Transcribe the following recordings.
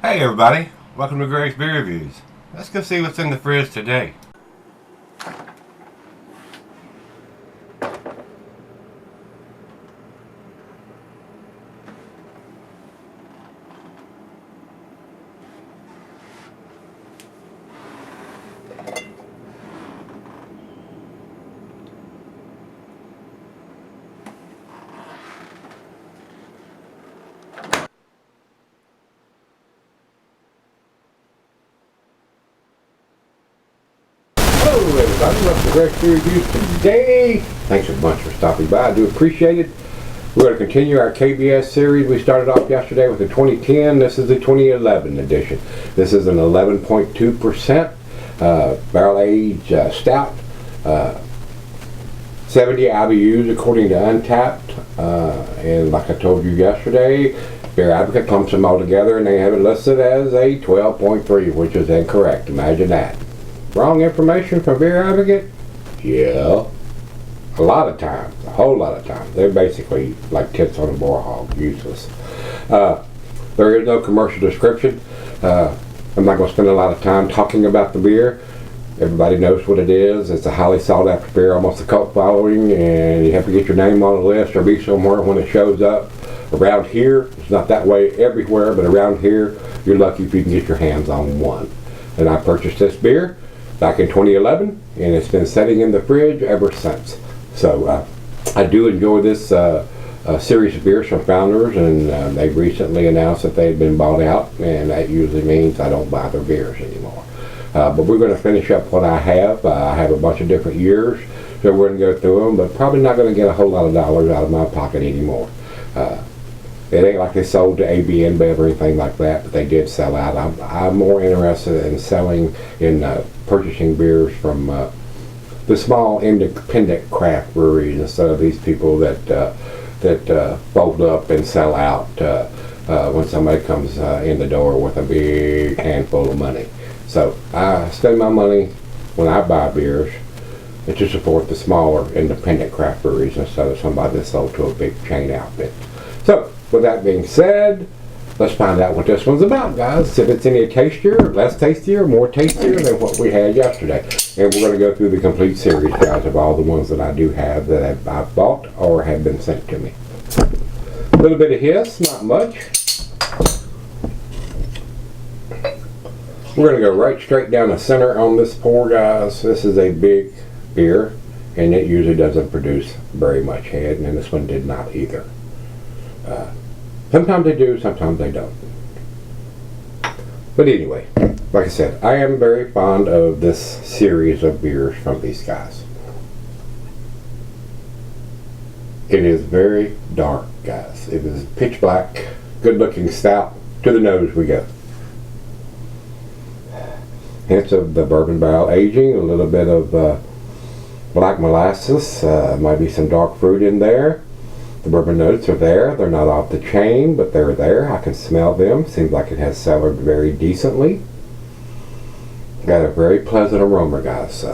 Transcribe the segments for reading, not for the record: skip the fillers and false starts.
Hey everybody, welcome to Gregsbeerreviews. Let's go see what's in the fridge today. Hello everybody, welcome to Gregsbeerreviews today. Thanks so much for stopping by, I do appreciate it. We're going to continue our KBS series. We started off yesterday with the 2010, this is the 2011 edition. This is an 11.2% barrel aged stout, 70 IBUs according to Untapped, and like I told you yesterday, Beer Advocate pumps them all together and they have it listed as a 12.3, which is incorrect. Imagine that. Wrong information from Beer Advocate? Yeah. A lot of times. A whole lot of times. They're basically like tits on a boar hog. Useless. There is no commercial description. I'm not going to spend a lot of time talking about the beer. Everybody knows what it is. It's a highly sought after beer, almost a cult following, and you have to get your name on a list or be somewhere when it shows up. Around here, it's not that way everywhere, but around here, you're lucky if you can get your hands on one. And I purchased this beer back in 2011, and it's been sitting in the fridge ever since. So I do enjoy this series of beers from Founders, and they recently announced that they've been bought out, and that usually means I don't buy their beers anymore. But we're going to finish up what I have. I have a bunch of different years, so we're going to go through them, but probably not going to get a whole lot of dollars out of my pocket anymore. It ain't like they sold to AB InBev or anything like that, but they did sell out. I'm more interested in selling, in purchasing beers from the small independent craft breweries instead of these people that fold up and sell out when somebody comes in the door with a big handful of money. So I spend my money when I buy beers to support the smaller independent craft breweries instead of somebody that's sold to a big chain outfit. So with that being said, let's find out what this one's about, guys. If it's any tastier, less tastier, more tastier than what we had yesterday. And we're going to go through the complete series, guys, of all the ones that I do have that I've bought or have been sent to me. A little bit of hiss, not much. We're going to go right straight down the center on this pour, guys. This is a big beer, and it usually doesn't produce very much head, and this one did not either. Sometimes they do, sometimes they don't. But anyway, like I said, I am very fond of this series of beers from these guys. It is very dark, guys. It is pitch black, good looking stout. To the nose we go. Hints of the bourbon barrel aging, a little bit of black molasses, might be some dark fruit in there. The bourbon notes are there. They're not off the chain, but they're there. I can smell them. Seems like it has cellared very decently. Got a very pleasant aroma, guys.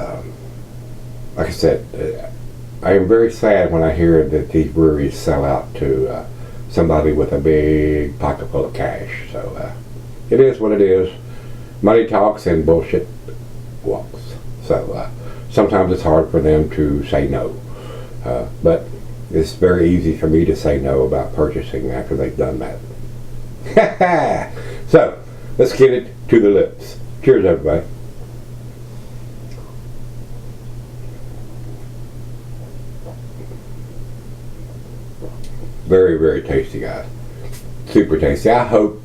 Like I said, I am very sad when I hear that these breweries sell out to somebody with a big pocket full of cash. So it is what it is. Money talks and bullshit walks. So sometimes it's hard for them to say no. But it's very easy for me to say no about purchasing after they've done that. So, let's get it to the lips. Cheers, everybody. Very, very tasty, guys. Super tasty. I hope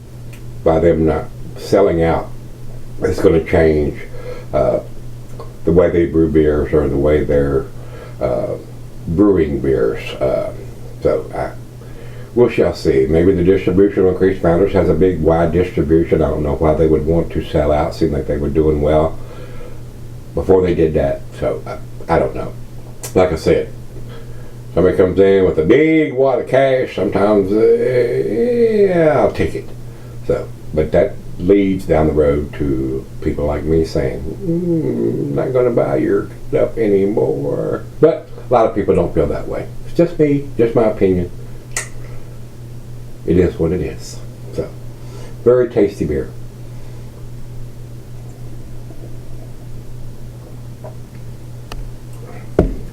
by them not selling out, it's going to change the way they brew beers or the way they're brewing beers. We shall see. Maybe the distribution will increase. Founders has a big wide distribution. I don't know why they would want to sell out. Seemed like they were doing well before they did that. So I don't know. Like I said, somebody comes in with a big wad of cash. Sometimes yeah, I'll take it. So, but that leads down the road to people like me saying, not going to buy your stuff anymore. But a lot of people don't feel that way. It's just me, just my opinion. It is what it is. So, very tasty beer.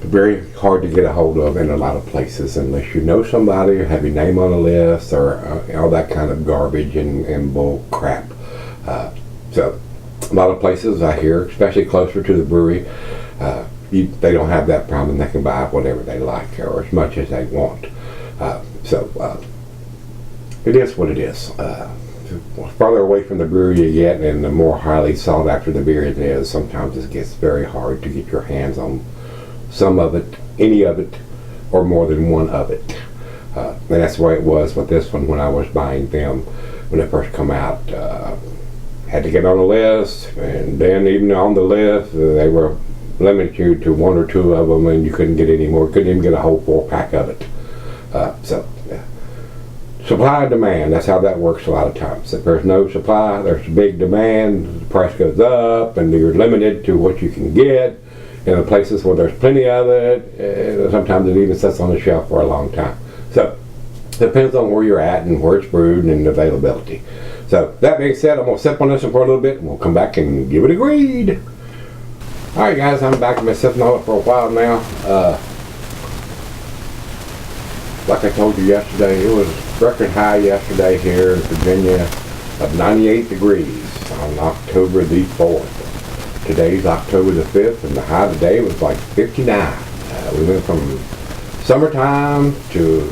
Very hard to get a hold of in a lot of places unless you know somebody or have your name on a list or all that kind of garbage and bull crap. So a lot of places I hear, especially closer to the brewery, they don't have that problem. They can buy whatever they like or as much as they want. It is what it is. The farther away from the brewery you get and the more highly sought after the beer it is, sometimes it gets very hard to get your hands on some of it, any of it, or more than one of it. And that's the way it was with this one when I was buying them when they first come out. Had to get on a list, and then even on the list, they were limited you to one or two of them, and you couldn't get any more. Couldn't even get a whole 4-pack of it. Supply and demand, that's how that works a lot of times. If there's no supply, there's a big demand, the price goes up, and you're limited to what you can get. In the places where there's plenty of it, sometimes it even sits on the shelf for a long time. So, depends on where you're at and where it's brewed and availability. So, that being said, I'm going to sip on this one for a little bit and we'll come back and give it a grade. Alright guys, I'm back. I've been sipping on it for a while now. Like I told you yesterday, it was record high yesterday here in Virginia of 98 degrees on October the 4th. Today's October the 5th, and the high today was like 59. We went from summertime to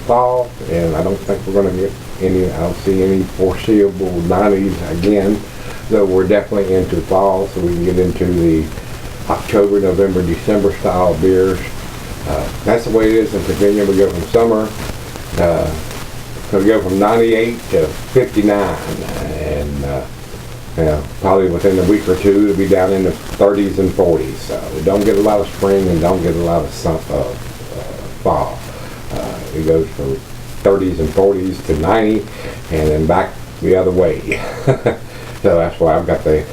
fall, and I don't think we're going to get any, I don't see any foreseeable 90s again, though we're definitely into fall, so we can get into the October, November, December style beers. That's the way it is in Virginia. We go from summer, we go from 98 to 59, and probably within a week or two it'll be down in the 30s and 40s. So we don't get a lot of spring and don't get a lot of fall. It goes from 30s and 40s to 90 and then back the other way. So that's why I've got the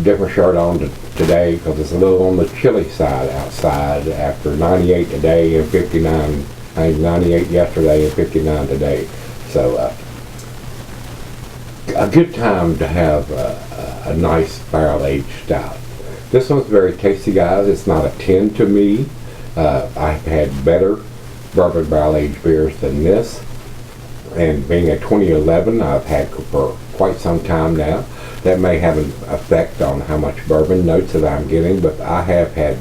different shirt on today, because it's a little on the chilly side outside after 98 today and 59, 98 yesterday and 59 today. So a good time to have a nice barrel-aged stout. This one's very tasty, guys. It's not a 10 to me. I've had better bourbon barrel-aged beers than this. And being a 2011, I've had for quite some time now. That may have an effect on how much bourbon notes that I'm getting, but I have had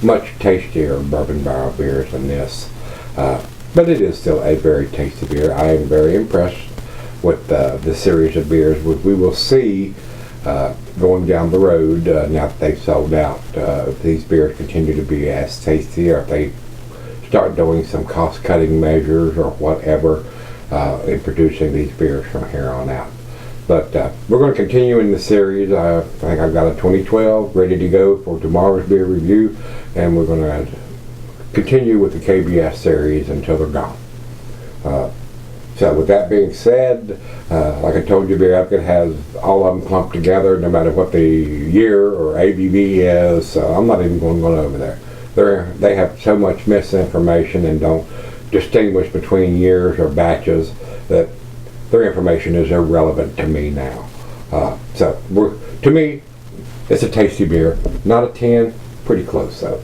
much tastier bourbon barrel beers than this. But it is still a very tasty beer. I am very impressed with the series of beers. We will see going down the road, now that they've sold out, if these beers continue to be as tasty, or if they start doing some cost-cutting measures or whatever in producing these beers from here on out. But we're going to continue in the series. I think I've got a 2012 ready to go for tomorrow's beer review, and we're going to continue with the KBS series until they're gone. So with that being said, like I told you, Beer Advocate has all of them clumped together no matter what the year or ABV is, so I'm not even going over there. They have so much misinformation and don't distinguish between years or batches that their information is irrelevant to me now. To me, it's a tasty beer. Not a 10, pretty close though.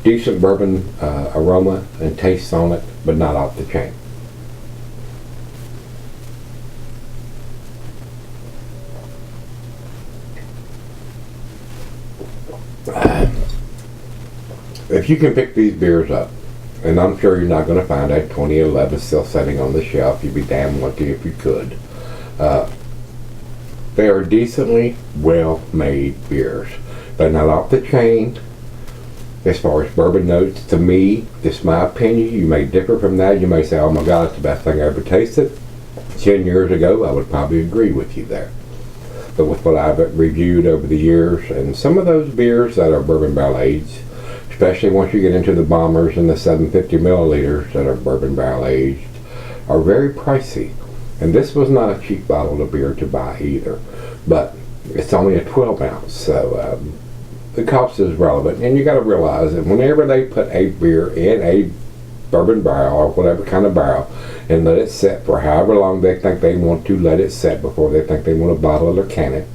Decent bourbon aroma and taste on it, but not off the chain. If you can pick these beers up, and I'm sure you're not going to find a 2011 still sitting on the shelf, you'd be damn lucky if you could. They are decently well-made beers. They're not off the chain. As far as bourbon notes, to me, this is my opinion. You may differ from that. You may say, oh my God, it's the best thing I ever tasted. 10 years ago, I would probably agree with you there. But with what I've reviewed over the years, and some of those beers that are bourbon barrel aged, especially once you get into the bombers and the 750 milliliters that are bourbon barrel aged, are very pricey. And this was not a cheap bottle of beer to buy either. But it's only a 12 ounce, so the cost is relevant. And you got to realize that whenever they put a beer in a bourbon barrel or whatever kind of barrel and let it set for however long they think they want to let it set before they think they want to bottle it or can it.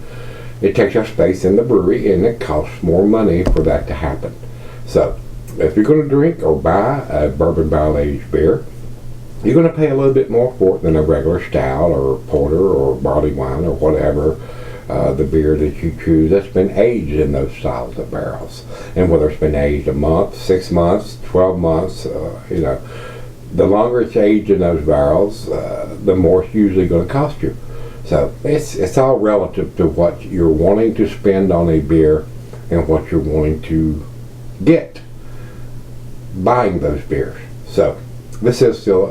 It takes up space in the brewery and it costs more money for that to happen. So if you're going to drink or buy a bourbon barrel aged beer, you're going to pay a little bit more for it than a regular stout or porter or barley wine or whatever the beer that you choose that's been aged in those styles of barrels. And whether it's been aged a month, 6 months, 12 months, the longer it's aged in those barrels, the more it's usually going to cost you. So it's all relative to what you're wanting to spend on a beer and what you're wanting to get buying those beers. So this is still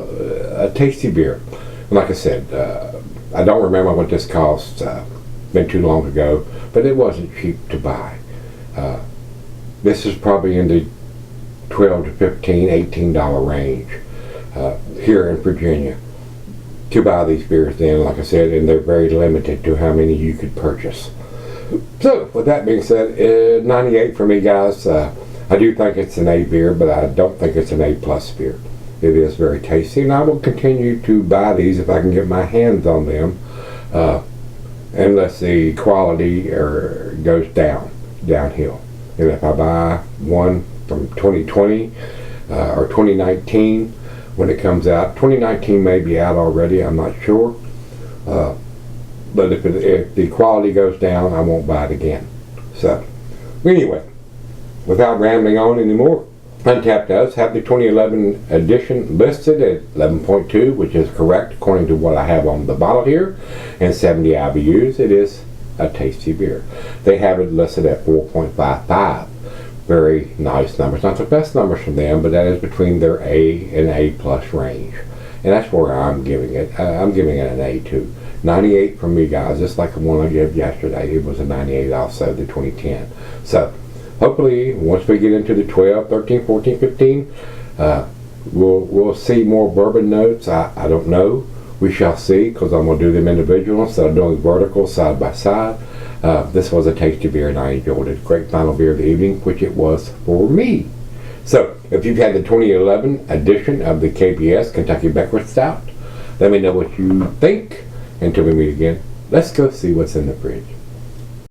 a tasty beer. And like I said, I don't remember what this cost. Been too long ago, but it wasn't cheap to buy. This is probably in the $12 to $15, $18 range here in Virginia to buy these beers then, like I said, and they're very limited to how many you could purchase. So with that being said, 98 for me, guys. I do think it's an A beer, but I don't think it's an A plus beer. It is very tasty, and I will continue to buy these if I can get my hands on them, unless the quality goes downhill. And if I buy one from 2020 or 2019 when it comes out, 2019 may be out already, I'm not sure. But if the quality goes down, I won't buy it again. So anyway, without rambling on anymore, Untappd does have the 2011 edition listed at 11.2, which is correct according to what I have on the bottle here, and 70 IBUs. It is a tasty beer. They have it listed at 4.55. Very nice numbers. Not the best numbers from them, but that is between their A and A plus range. And that's where I'm giving it. I'm giving it an A too. 98 from me, guys, just like the one I gave yesterday. It was a 98 also, the 2010. So hopefully, once we get into the 12, 13, 14, 15, we'll see more bourbon notes. I don't know. We shall see, because I'm going to do them individual instead of doing vertical side by side. This was a tasty beer, and I enjoyed it. Great final beer of the evening, which it was for me. So, if you've had the 2011 edition of the KBS Kentucky Beckwith Stout, let me know what you think. Until we meet again, let's go see what's in the fridge.